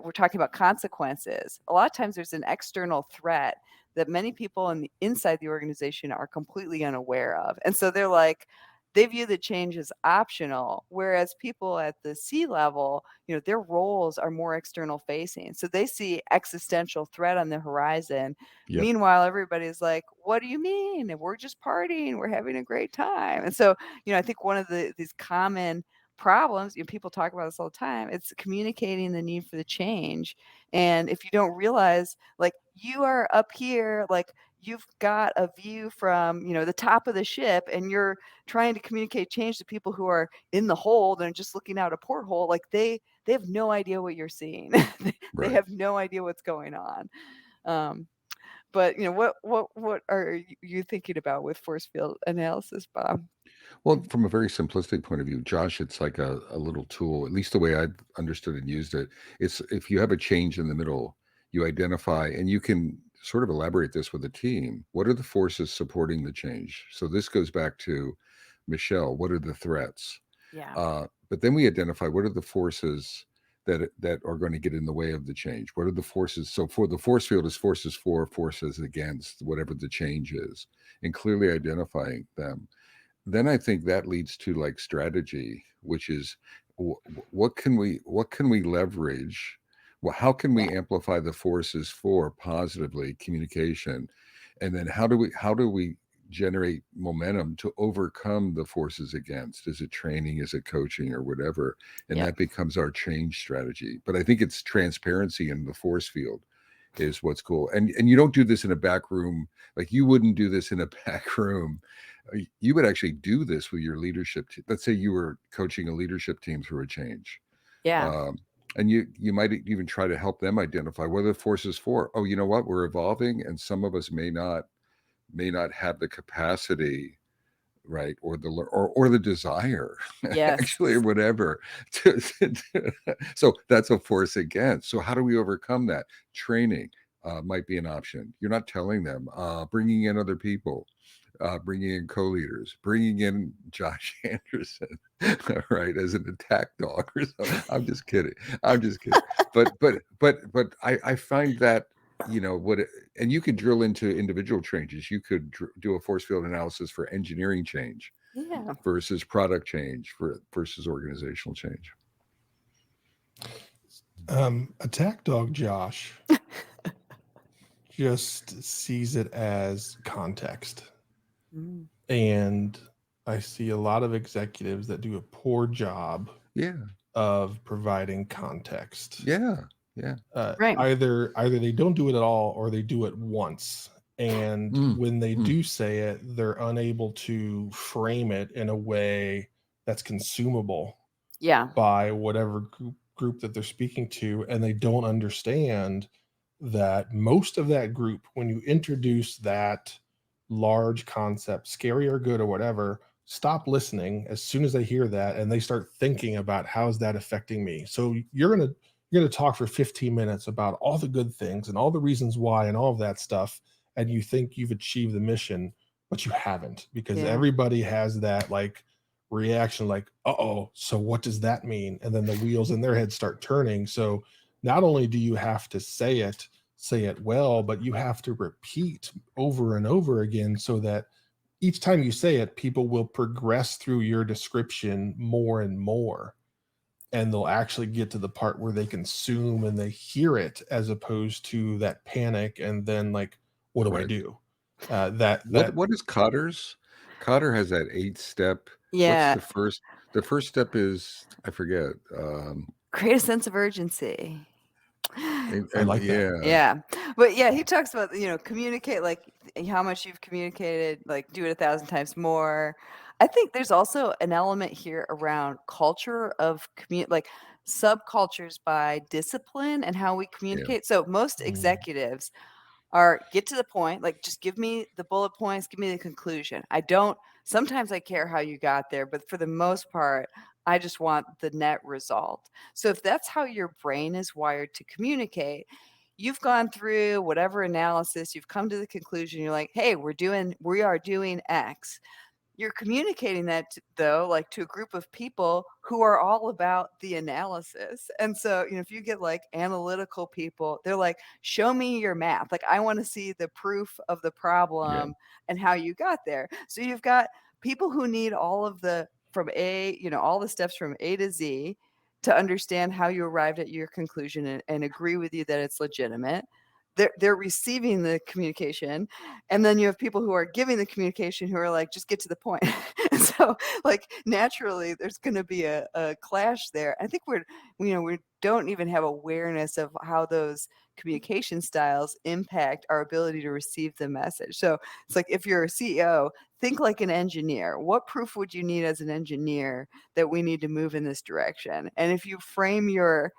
we're talking about consequences, a lot of times there's an external threat that many people inside the organization are completely unaware of, and so they're like, they view the change as optional, whereas people at the C level, their roles are more external facing. So they see existential threat on the horizon. Yep. Meanwhile, everybody's like, what do you mean? We're just partying. We're having a great time. And so, I think one of these common problems, people talk about this all the time, it's communicating the need for the change. And if you don't realize, like, you are up here, like, you've got a view from, the top of the ship, and you're trying to communicate change to people who are in the hold and just looking out a porthole, like they have no idea what you're seeing. They Right. have no idea what's going on. Um, but what are you thinking about with force field analysis, Bob? Well, from a very simplistic point of view, Josh, it's like a little tool, at least the way I've understood and used it. It's if you have a change in the middle, you identify, and you can sort of elaborate this with a team. What are the forces supporting the change? So this goes back to Michelle. What are the threats? Yeah. But then we identify what are the forces that are going to get in the way of the change. What are the forces? So for the force field is forces for, forces against, whatever the change is, and clearly identifying them. Then I think that leads to like strategy, which is what can we leverage? Well, how can Yeah. we amplify the forces for positively communication, and then how do we generate momentum to overcome the forces against? Is it training? Is it coaching or whatever? And Yep. that becomes our change strategy. But I think it's transparency in the force field is what's cool. And you don't do this in a back room. Like you wouldn't do this in a back room. You would actually do this with your leadership team. Let's say you were coaching a leadership team through a change. Yeah. Um, and you might even try to help them identify what are the forces for. Oh, you know what? We're evolving, and some of us may not have the capacity, right, or the desire, Yes. actually, or whatever. So that's a force against. So how do we overcome that? Training might be an option. You're not telling them. Bringing in other people, bringing in co-leaders, bringing in Josh Anderson, right, as an attack dog or something. I'm just kidding. I'm just kidding. But I find that and you could drill into individual changes. You could do a force field analysis for engineering change Yeah. versus product change versus organizational change. Attack dog Josh just sees it as context. Mm. And I see a lot of executives that do a poor job Yeah, of providing context. yeah, yeah. Right. Either they don't do it at all or they do it once. And Mm, when they mm, do say it, they're unable to frame it in a way that's consumable Yeah. by whatever group that they're speaking to, and they don't understand that most of that group, when you introduce that large concept, scary or good or whatever, stop listening as soon as they hear that and they start thinking about how is that affecting me. So you're gonna talk for 15 minutes about all the good things and all the reasons why and all of that stuff, and you think you've achieved the mission, but you haven't, because Yeah. everybody has that like reaction like, uh-oh, so what does that mean? And then the wheels in their head start turning. So not only do you have to say it well, but you have to repeat over and over again so that each time you say it, people will progress through your description more and more. And they'll actually get to the part where they consume and they hear it, as opposed to that panic and then like, what do I Right. do? That What is Cotter's? Cotter has that 8-step. What's Yeah, the first step is I forget. create a sense of urgency. I And like that. yeah, Yeah. But yeah, he talks about, communicate like how much you've communicated, like do it 1,000 times more. I think there's also an element here around culture of like subcultures by discipline and how we yeah, communicate. So most Mm. executives are get to the point, like just give me the bullet points, give me the conclusion. I don't sometimes I care how you got there, but for the most part, I just want the net result. So if that's how your brain is wired to communicate, you've gone through whatever analysis, you've come to the conclusion, you're like, "Hey, we are doing X." You're communicating that though, like to a group of people who are all about the analysis. And so, if you get like analytical people, they're like, show me your math. Like, I want to see the proof of the yeah, problem and how you got there. So you've got people who need all of the from A, all the steps from A to Z to understand how you arrived at your conclusion and agree with you that it's legitimate. They're receiving the communication, and then you have people who are giving the communication who are like, just get to the point. And so, like, naturally, there's going to be a clash there. I think we don't even have awareness of how those communication styles impact our ability to receive the message. So it's like if you're a CEO, think like an engineer. What proof would you need as an engineer that we need to move in this direction? And if you frame your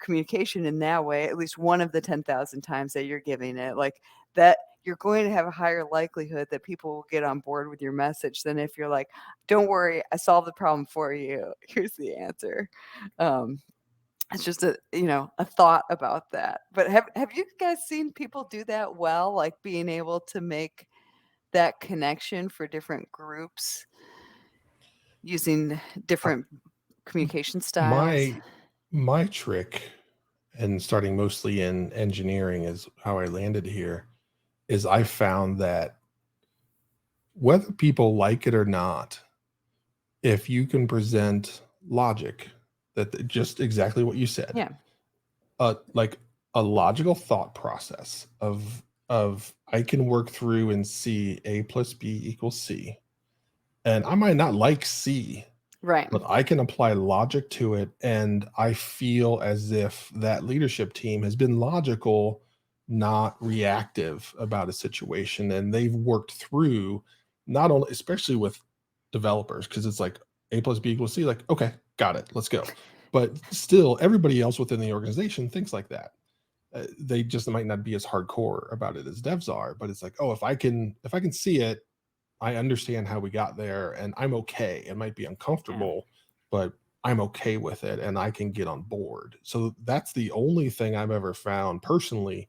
communication in that way, at least one of the 10,000 times that you're giving it, like that, you're going to have a higher likelihood that people will get on board with your message than if you're like, don't worry, I solved the problem for you. Here's the answer. Um, it's just a thought about that. But have you guys seen people do that well, like being able to make that connection for different groups using Uh, different communication styles? my my trick, and starting mostly in engineering is how I landed here, is I found that whether people like it or not, if you can present logic, that just exactly what you said, Yeah. like a logical thought process of I can work through and see A plus B equals C, and I might not like C, Right. but I can apply logic to it, and I feel as if that leadership team has been logical, not reactive about a situation, and they've worked through, not only especially with developers, because it's like A plus B equals C, like, okay, got it, let's go. But still, everybody else within the organization thinks like that. They just might not be as hardcore about it as devs are, but it's like, oh, if I can see it, I understand how we got there, and I'm okay. It might be Yeah. uncomfortable, but I'm okay with it and I can get on board. So that's the only thing I've ever found personally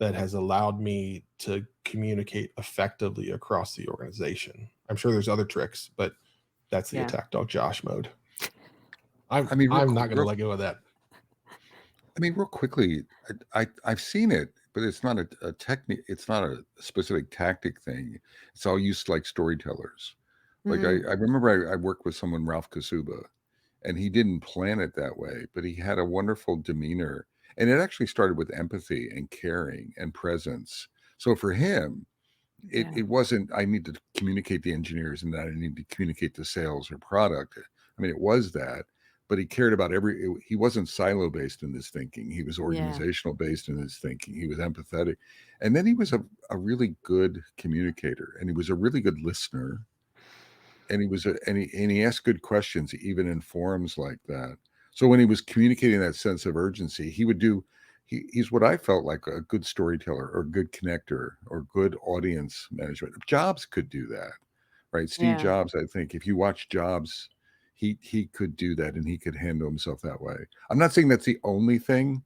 that has allowed me to communicate effectively across the organization. I'm sure there's other tricks, but that's the Yeah. attack dog Josh mode. I'm I mean, I'm not going to let go of that. real quickly, I've seen it, but it's not a technique. It's not a specific tactic thing. It's all used like storytellers. Like Mm, I remember I worked with someone, Ralph Kasuba, and he didn't plan it that way, but he had a wonderful demeanor, and it actually started with empathy and caring and presence. So for him, yeah. it wasn't I need to communicate the engineers and that I need to communicate the sales or product. I mean, it was that, but he cared about he wasn't silo based in his thinking. He was Yeah. organizational based in his thinking. He was empathetic. And then he was a really good communicator, and he was a really good listener, and he asked good questions even in forums like that. So when he was communicating that sense of urgency, he would do he's what I felt like a good storyteller or good connector or good audience management. Jobs could do that, right? Steve Yeah. Jobs, I think if you watch Jobs, he could do that and he could handle himself that way. I'm not saying that's the only thing,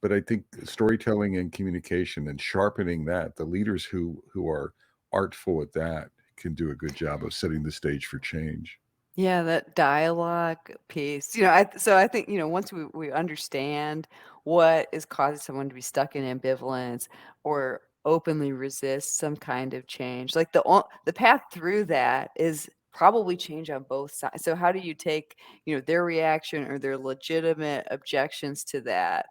but I think storytelling and communication and sharpening that, the leaders who are artful at that can do a good job of setting the stage for change. Yeah, that dialogue piece. I think, once we understand what is causing someone to be stuck in ambivalence or openly resist some kind of change, like the path through that is probably change on both sides. So how do you take, their reaction or their legitimate objections to that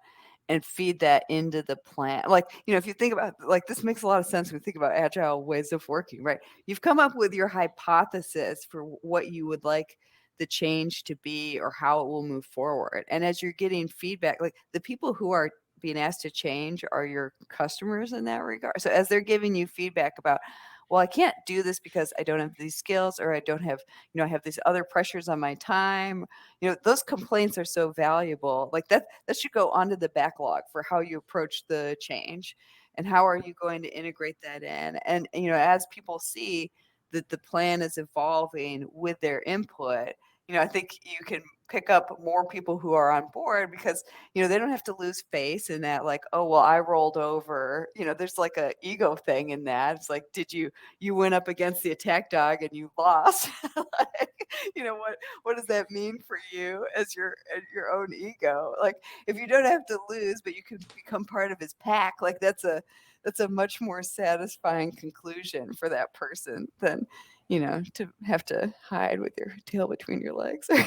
and feed that into the plan. Like, if you think about, like, this makes a lot of sense when you think about agile ways of working, right? You've come up with your hypothesis for what you would like the change to be or how it will move forward. And as you're getting feedback, like the people who are being asked to change are your customers in that regard. So as they're giving you feedback about, well, I can't do this because I don't have these skills, or I don't have, I have these other pressures on my time. Those complaints are so valuable. Like that should go onto the backlog for how you approach the change and how are you going to integrate that in. And, as people see that the plan is evolving with their input, I think you can pick up more people who are on board because, they don't have to lose face in that, like, oh, well, I rolled over. There's like a ego thing in that. It's like, you went up against the attack dog and you lost. Like, what does that mean for you as your own ego? Like, if you don't have to lose, but you can become part of his pack, like that's a much more satisfying conclusion for that person than to have to hide with your tail between your legs or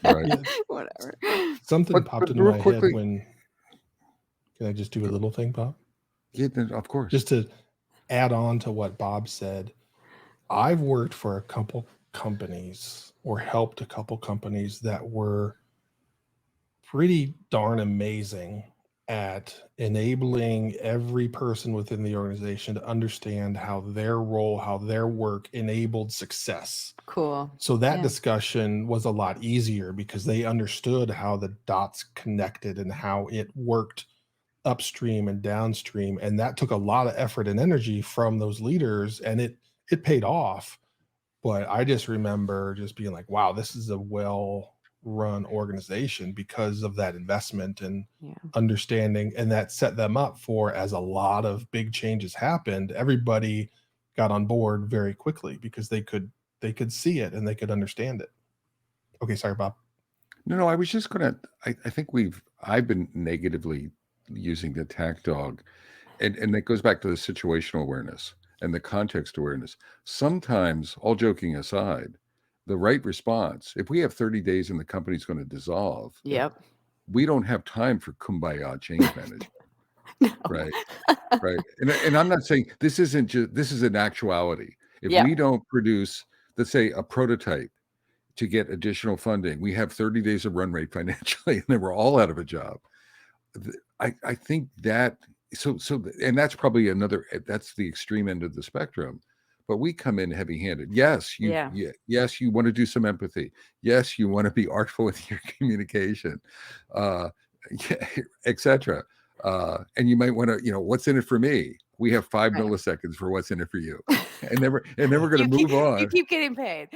Right. Yeah. whatever. Something But popped into real my head quickly, when. Can I just do a little thing, Bob? yeah, of course. Just to add on to what Bob said, I've worked for a couple companies or helped a couple companies that were pretty darn amazing at enabling every person within the organization to understand how their role, how their work enabled success. Cool. So that Yeah. discussion was a lot easier because they understood how the dots connected and how it worked upstream and downstream. And that took a lot of effort and energy from those leaders, and it paid off. But I just remember just being like, wow, this is a well-run organization because of that investment and Yeah. understanding, and that set them up for, as a lot of big changes happened, everybody got on board very quickly because they could see it and they could understand it. Okay, sorry, Bob. No, I was just gonna. I think I've been negatively using the attack dog, and it goes back to the situational awareness and the context awareness. Sometimes, all joking aside, the right response, if we have 30 days and the company's going to dissolve, Yep. we don't have time for kumbaya change management. No. Right. Right. And I'm not saying this is an actuality. If Yeah. we don't produce, let's say, a prototype to get additional funding, we have 30 days of run rate financially, and then we're all out of a job. I think that and that's probably that's the extreme end of the spectrum. But we come in heavy-handed. Yes, yes, you want to do some empathy. Yes, you want to be artful with your communication, etc. And you might want to, what's in it for me? We have 5 Right. milliseconds for what's in it for you, and then we're going to move You on. keep getting paid.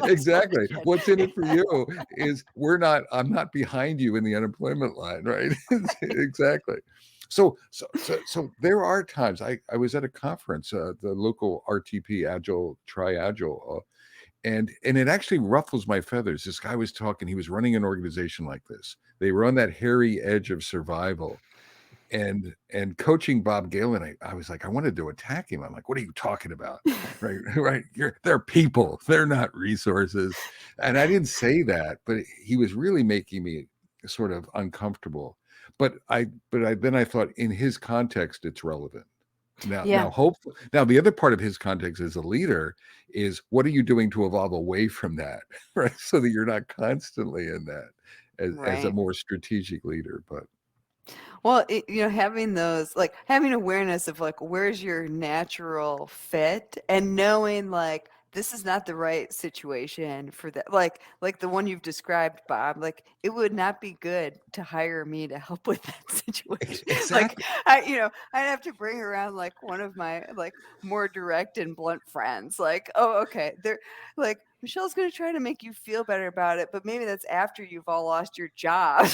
Exactly. What's in it for you is I'm not behind you in the unemployment line, right? Exactly. So there are times I was at a conference, the local RTP Agile, Agile, and it actually ruffles my feathers. This guy was talking, he was running an organization like this. They were on that hairy edge of survival. And coaching Bob Galen, I was like, I wanted to attack him. I'm like, what are you talking about? Right. They're people. They're not resources. And I didn't say that, but he was really making me sort of uncomfortable. But then I thought, in his context, it's relevant. Now, hopefully, the other part of his context as a leader is, what are you doing to evolve away from that, right? So that you're not constantly in that as a more strategic leader. But well, having those, like, having awareness of, like, where's your natural fit, and knowing, like, this is not the right situation for that. Like the one you've described, Bob, like, it would not be good to hire me to help with that situation. Like, exactly. I'd have to bring around, like, one of my, like, more direct and blunt friends. Like, oh, okay, they're like, Michelle's going to try to make you feel better about it, but maybe that's after you've all lost your job.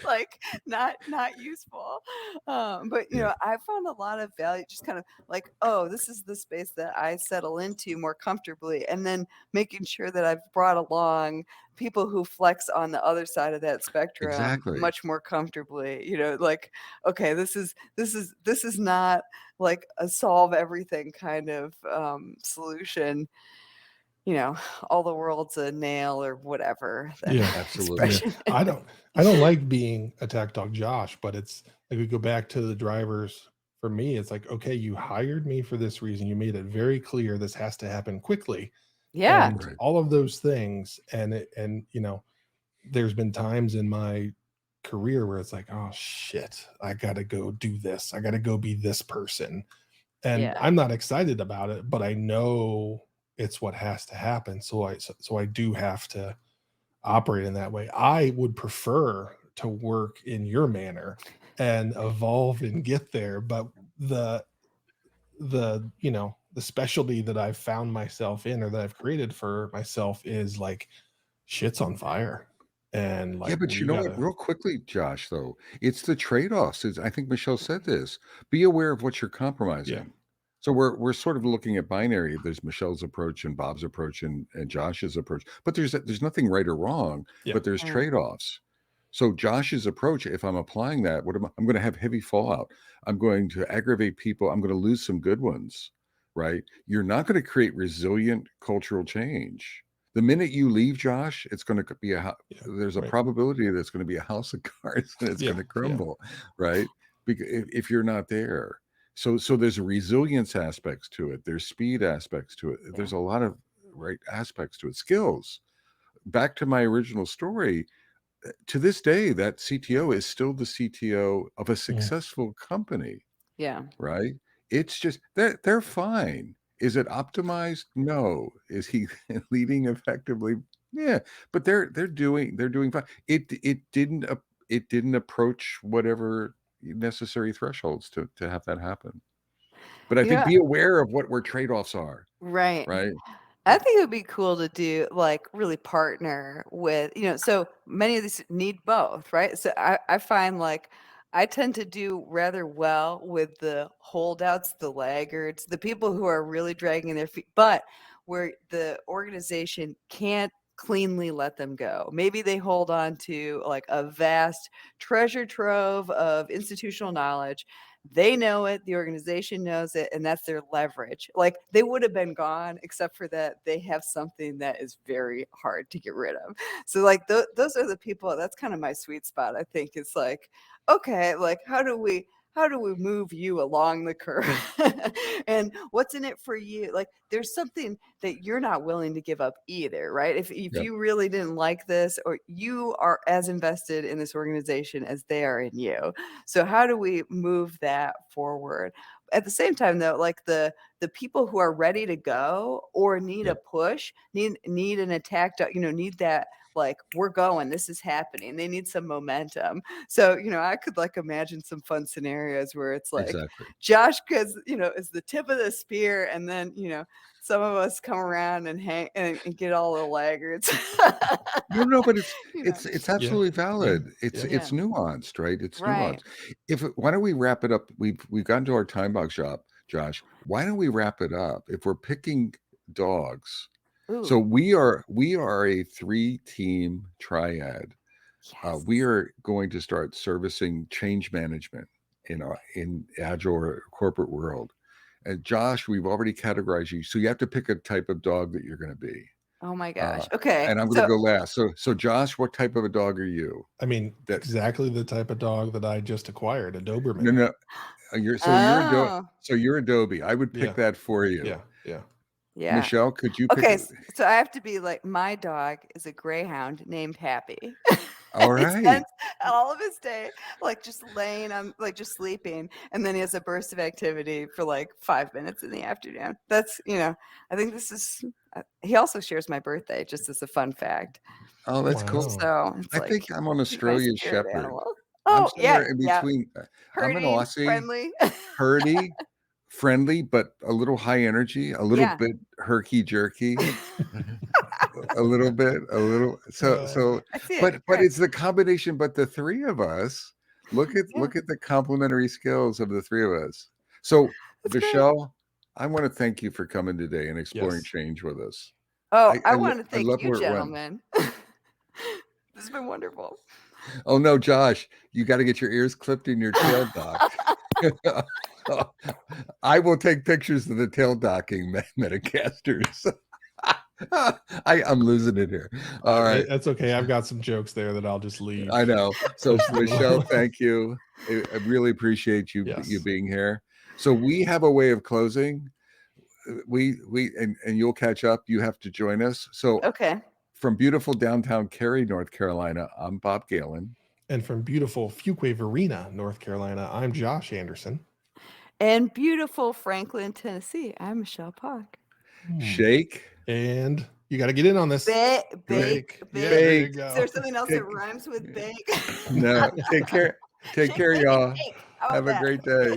Like, not useful. But Yeah. I found a lot of value just kind of like, oh, this is the space that I settle into more comfortably, and then making sure that I've brought along people who flex on the other side of that spectrum Exactly. much more comfortably. Like, okay, this is not like a solve everything kind of solution. all the world's a nail or whatever that Yeah. Absolutely. expression I is. don't like being attack dog Josh, but it's like we go back to the drivers. For me, it's like, okay, you hired me for this reason. You made it very clear this has to happen quickly, Yeah. and Right. all of those things. And there's been times in my career where it's like, oh shit, I gotta go do this. I gotta go be this person. And Yeah. I'm not excited about it, but I know it's what has to happen. So I do have to operate in that way. I would prefer to work in your manner and evolve and get there, but the the specialty that I've found myself in, or that I've created for myself, is like shit's on fire, and Yeah, like but you we know what? gotta. Real quickly, Josh, though, it's the trade-offs. I think Michelle said this. Be aware of what you're Yeah. compromising. So we're sort of looking at binary. There's Michelle's approach and Bob's approach and Josh's approach, but there's nothing right or wrong, Yeah. but there's Mm. trade-offs. So Josh's approach, if I'm applying that, I'm going to have heavy fallout. I'm going to aggravate people. I'm going to lose some good ones, right? You're not going to create resilient cultural change. The minute you leave, Josh, it's going to be Yeah. there's a Right. probability that it's going to be a house of cards and it's Yeah. going to Yeah. crumble, right? Because if you're not there. So there's resilience aspects to it. There's speed aspects to it. There's a lot of right aspects to it. Skills. Back to my original story, to this day, that CTO is still the CTO of a successful company, Yeah. right? It's just they're fine. Is it optimized? No. Is he leading effectively? Yeah, but they're doing fine. It didn't approach whatever necessary thresholds to have that happen. But I think Yeah. be aware of what where trade-offs are, Right. right? I think it would be cool to do like really partner with, so many of these need both, right? So I find like I tend to do rather well with the holdouts, the laggards, the people who are really dragging their feet, but where the organization can't cleanly let them go. Maybe they hold on to like a vast treasure trove of institutional knowledge. They know it, the organization knows it, and that's their leverage. Like they would have been gone except for that they have something that is very hard to get rid of. So like those are the people, that's kind of my sweet spot. I think it's like, okay, like how do we move you along the curve? And what's in it for you? Like there's something that you're not willing to give up either, right? If Yep. you really didn't like this, or you are as invested in this organization as they are in you. So how do we move that forward? At the same time though, like the people who are ready to go or need Yeah. a push, need an attack, need that, like, we're going, this is happening. They need some momentum. So, I could like imagine some fun scenarios where it's like Exactly. Josh, because is the tip of the spear, and then some of us come around and hang and get all the laggards. No, but you know. it's Yeah. absolutely Yeah. valid. It's Yeah. Yeah. nuanced, right? It's Right. nuanced. Why don't we wrap it up? We've gotten to our time box shop, Josh. Why don't we wrap it up? If we're picking dogs, so Ooh. we are a 3-team triad. Yes. We are going to start servicing change management in agile or corporate world. And Josh, we've already categorized you, so you have to pick a type of dog that you're going to be. Oh my Uh, gosh. Okay. and I'm going to So go last. So Josh, what type of a dog are you? I mean, That exactly the type of dog that I just acquired, a no, Doberman. no, oh, you're Adobe. I would pick Yeah. that for you. Yeah. Yeah. yeah. Michelle, could you pick? Okay, so I have to be like, my dog is a greyhound named Happy. All He right. spends all of his day like just laying on, like just sleeping, and then he has a burst of activity for like 5 minutes in the afternoon. That's I think this is. He also shares my birthday, just as a fun fact. Oh, that's cool. Wow. So it's I like think I'm an he's my Australian spirit Shepherd. animal. I'm Oh yeah, somewhere in yeah. between. I'm an Herding, Aussie, friendly. herdy, friendly, but a little high energy, a little Yeah. bit herky jerky, a little bit, a little. So, I see it. but Right. it's the combination. But the three of us look at Yeah, the complementary skills of the three of us. So, that's great. Michelle, I want to thank you for coming today and exploring Yes. change with us. Oh, I I I, want to I thank love you, where it went. gentlemen. This has been wonderful. Oh no, Josh, you got to get your ears clipped and your tail docked. I will take pictures of the tail docking Metacasters. I'm losing it here. All right. That's okay. I've got some jokes there that I'll just leave. I know. So Just a little- Michelle, thank you. I really appreciate you Yes. being here. So we have a way of closing. We and you'll catch up. You have to join us. So Okay. from beautiful downtown Cary, North Carolina, I'm Bob Galen. And from beautiful Fuquay Varina, North Carolina, I'm Josh Anderson. And beautiful Franklin, Tennessee, I'm Michelle Pauk. Shake. And you got to get in on this. Bake. Yeah, there you Is go. there something else that rhymes with bake? No, take care. Take care, y'all. Bake. How about Have a that? great day.